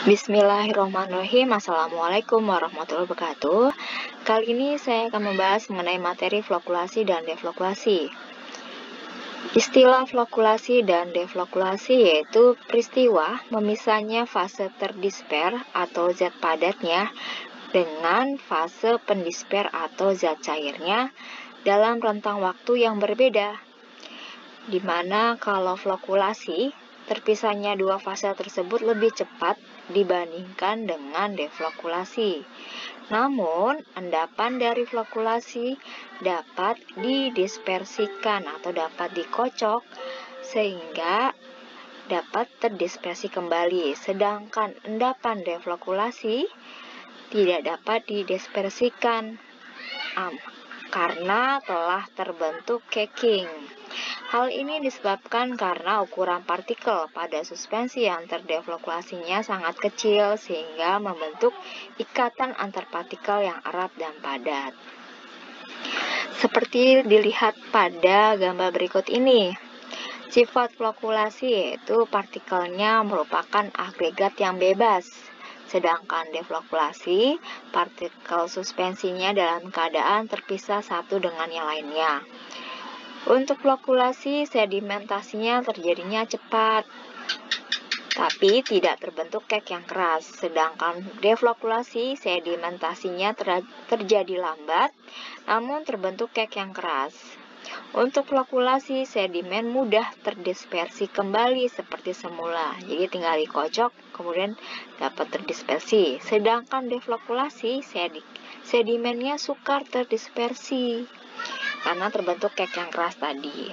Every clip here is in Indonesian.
Bismillahirrahmanirrahim. Assalamualaikum warahmatullahi wabarakatuh. Kali ini saya akan membahas mengenai materi flokulasi dan deflokulasi. Istilah flokulasi dan deflokulasi yaitu peristiwa memisahnya fase terdisper atau zat padatnya dengan fase pendisper atau zat cairnya dalam rentang waktu yang berbeda. Dimana kalau flokulasi, terpisahnya dua fase tersebut lebih cepat dibandingkan dengan deflokulasi. Namun, endapan dari flokulasi dapat didispersikan atau dapat dikocok sehingga dapat terdispersi kembali. Sedangkan endapan deflokulasi tidak dapat didispersikan karena telah terbentuk caking. Hal ini disebabkan karena ukuran partikel pada suspensi yang terdeflokulasinya sangat kecil sehingga membentuk ikatan antar partikel yang erat dan padat. Seperti dilihat pada gambar berikut ini. Sifat flokulasi yaitu partikelnya merupakan agregat yang bebas. Sedangkan deflokulasi, partikel suspensinya dalam keadaan terpisah satu dengan yang lainnya. Untuk flokulasi, sedimentasinya terjadinya cepat, tapi tidak terbentuk kek yang keras. Sedangkan deflokulasi, sedimentasinya terjadi lambat, namun terbentuk kek yang keras. Untuk flokulasi, sedimen mudah terdispersi kembali seperti semula. Jadi tinggal dikocok, kemudian dapat terdispersi. Sedangkan deflokulasi, sedimennya sukar terdispersi karena terbentuk kek yang keras tadi.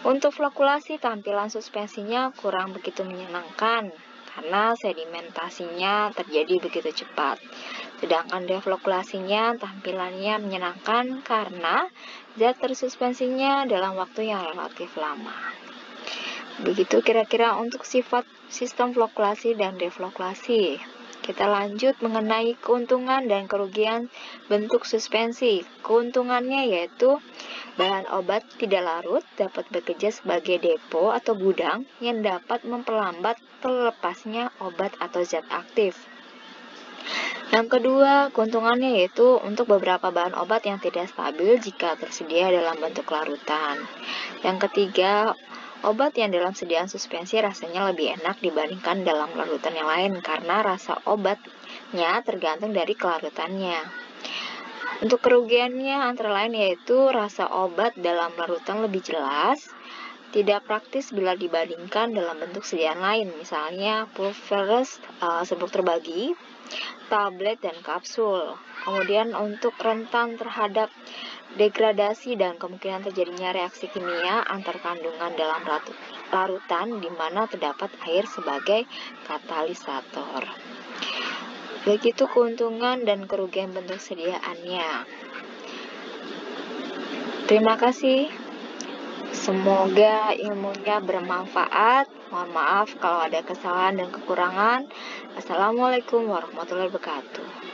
Untuk flokulasi, tampilan suspensinya kurang begitu menyenangkan karena sedimentasinya terjadi begitu cepat. Sedangkan deflokulasinya tampilannya menyenangkan karena zat tersuspensinya dalam waktu yang relatif lama. Begitu kira-kira untuk sifat sistem flokulasi dan deflokulasi. Kita lanjut mengenai keuntungan dan kerugian bentuk suspensi. Keuntungannya yaitu bahan obat tidak larut dapat bekerja sebagai depo atau gudang yang dapat memperlambat terlepasnya obat atau zat aktif. Yang kedua, keuntungannya yaitu untuk beberapa bahan obat yang tidak stabil jika tersedia dalam bentuk larutan. Yang ketiga, obat yang dalam sediaan suspensi rasanya lebih enak dibandingkan dalam larutan yang lain karena rasa obatnya tergantung dari kelarutannya. Untuk kerugiannya antara lain yaitu rasa obat dalam larutan lebih jelas, tidak praktis bila dibandingkan dalam bentuk sediaan lain, misalnya pulverized serbuk terbagi, tablet dan kapsul. Kemudian untuk rentan terhadap degradasi dan kemungkinan terjadinya reaksi kimia antar kandungan dalam larutan di mana terdapat air sebagai katalisator. Begitu keuntungan dan kerugian bentuk sediaannya. Terima kasih. Semoga ilmunya bermanfaat. Mohon maaf kalau ada kesalahan dan kekurangan. Assalamualaikum warahmatullahi wabarakatuh.